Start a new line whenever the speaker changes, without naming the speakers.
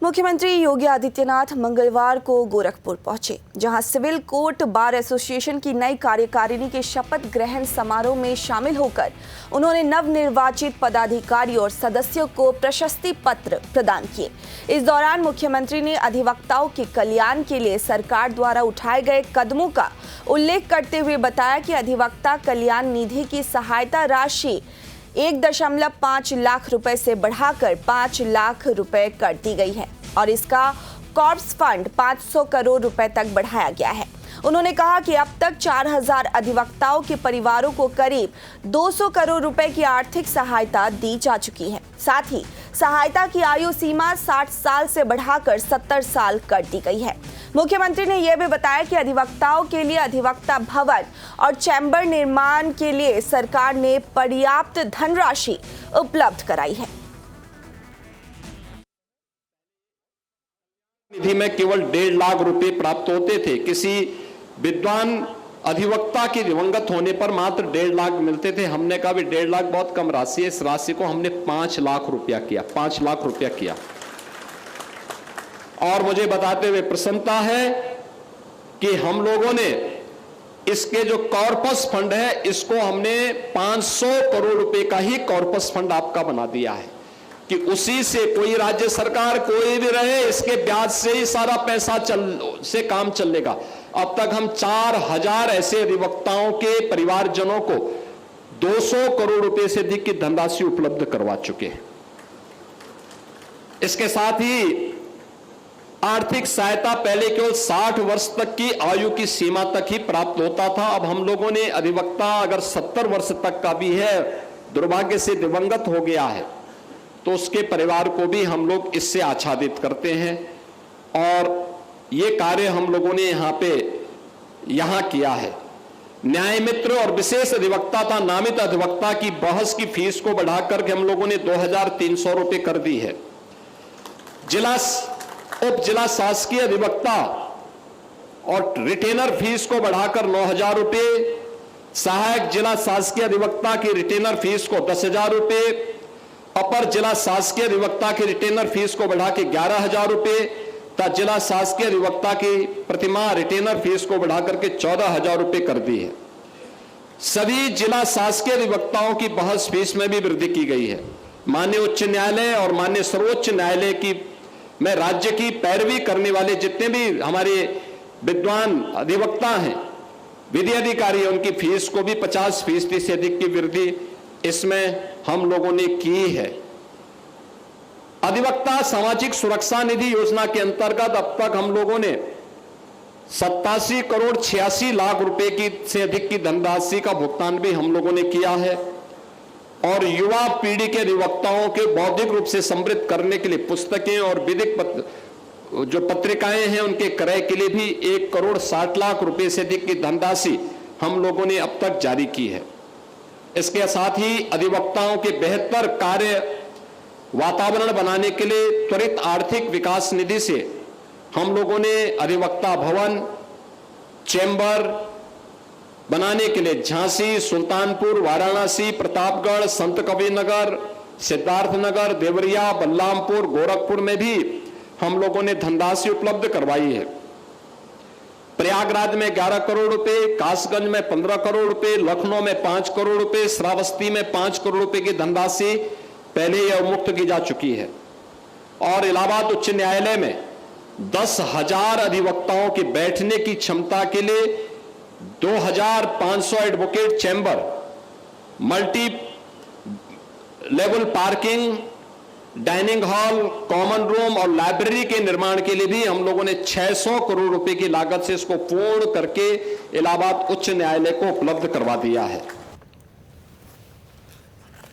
मुख्यमंत्री योगी आदित्यनाथ मंगलवार को गोरखपुर पहुंचे, जहां सिविल कोर्ट बार एसोसिएशन की नई कार्यकारिणी के शपथ ग्रहण समारोह में शामिल होकर उन्होंने नवनिर्वाचित पदाधिकारी और सदस्यों को प्रशस्ति पत्र प्रदान किए। इस दौरान मुख्यमंत्री ने अधिवक्ताओं के कल्याण के लिए सरकार द्वारा उठाए गए कदमों का उल्लेख करते हुए बताया कि अधिवक्ता कल्याण निधि की सहायता राशि 1.5 लाख रुपए से बढ़ाकर 5 लाख रुपए कर दी गई है और इसका कॉर्प्स फंड 500 करोड़ रुपए तक बढ़ाया गया है। उन्होंने कहा कि अब तक 4000 अधिवक्ताओं के परिवारों को करीब 200 करोड़ रुपए की आर्थिक सहायता दी जा चुकी है। साथ ही सहायता की आयु सीमा 60 साल से बढ़ाकर 70 साल कर दी गई है। मुख्यमंत्री ने यह भी बताया कि अधिवक्ताओं के लिए अधिवक्ता भवन और चैम्बर निर्माण के लिए सरकार ने पर्याप्त धनराशि उपलब्ध कराई है।
निधि में केवल 1.5 लाख रुपए प्राप्त होते थे। किसी विद्वान अधिवक्ता के दिवंगत होने पर मात्र 1.5 लाख मिलते थे। हमने कहा भी 1.5 लाख बहुत कम राशि है, इस राशि को हमने 5 लाख रुपया किया, 5 लाख रुपया किया। और मुझे बताते हुए प्रसन्नता है कि हम लोगों ने इसके जो कॉर्पस फंड है, इसको हमने 500 करोड़ रुपए का ही कॉर्पस फंड आपका बना दिया है कि उसी से कोई राज्य सरकार कोई भी रहे, इसके ब्याज से ही सारा पैसा से काम चलेगा। अब तक हम 4000 ऐसे अधिवक्ताओं के परिवारजनों को 200 करोड़ रुपए से अधिक की धनराशि उपलब्ध करवा चुके हैं। इसके साथ ही आर्थिक सहायता पहले केवल 60 वर्ष तक की आयु की सीमा तक ही प्राप्त होता था। अब हम लोगों ने अधिवक्ता अगर 70 वर्ष तक का भी है, दुर्भाग्य से दिवंगत हो गया है, तो उसके परिवार को भी हम लोग इससे आच्छादित करते हैं। और ये कार्य हम लोगों ने यहां किया है। न्याय मित्र और विशेष अधिवक्ता तथा नामित अधिवक्ता की बहस की फीस को बढ़ाकर के हम लोगों ने 2300 रुपए कर दी है। उप जिला शासकीय अधिवक्ता और रिटेनर फीस को बढ़ाकर 9000 रुपए, सहायक जिला शासकीय अधिवक्ता की रिटेनर फीस को 10,000 रुपए, अपर जिला शासकीय अधिवक्ता की रिटेनर फीस को बढ़ा के 11,000 रुपए तथा जिला शासकीय अधिवक्ता की प्रतिमाह रिटेनर फीस को बढ़ाकर के 14,000 रुपए कर दी है। सभी जिला शासकीय अधिवक्ताओं की बहस फीस में भी वृद्धि की गई है। माननीय उच्च न्यायालय और माननीय सर्वोच्च न्यायालय की में राज्य की पैरवी करने वाले जितने भी हमारे विद्वान अधिवक्ता हैं, विधि अधिकारी हैं, उनकी फीस को भी 50% से अधिक की वृद्धि इसमें हम लोगों ने की है। अधिवक्ता सामाजिक सुरक्षा निधि योजना के अंतर्गत अब तक हम लोगों ने 87 करोड़ 86 लाख रुपए की से अधिक की धनराशि का भुगतान भी हम लोगों ने किया है। और युवा पीढ़ी के अधिवक्ताओं के बौद्धिक रूप से समृद्ध करने के लिए पुस्तकें और विधिक जो पत्रिकाएं हैं, उनके क्रय के लिए भी 1 करोड़ 60 लाख रुपए से अधिक की धनराशि हम लोगों ने अब तक जारी की है। इसके साथ ही अधिवक्ताओं के बेहतर कार्य वातावरण बनाने के लिए त्वरित आर्थिक विकास निधि से हम लोगों ने अधिवक्ता भवन, चैम्बर बनाने के लिए झांसी, सुल्तानपुर, वाराणसी, प्रतापगढ़, संत कबीरनगर, सिद्धार्थनगर, देवरिया, बलरामपुर, गोरखपुर में भी हम लोगों ने धनराशि उपलब्ध करवाई है। प्रयागराज में 11 करोड़ रुपए, कासगंज में 15 करोड़ रुपए, लखनऊ में 5 करोड़ रुपए, श्रावस्ती में 5 करोड़ रुपए की धनराशि पहले ही अवमुक्त की जा चुकी है। और इलाहाबाद उच्च न्यायालय में 10,000 अधिवक्ताओं के बैठने की क्षमता के लिए 2500 advocate chamber, multi level parking, dining hall, common room और लाइब्रेरी के निर्माण के लिए भी हम लोगों ने 600 करोड़ रुपए की लागत से इसको पूर्ण करके इलाहाबाद उच्च न्यायालय को उपलब्ध करवा दिया है।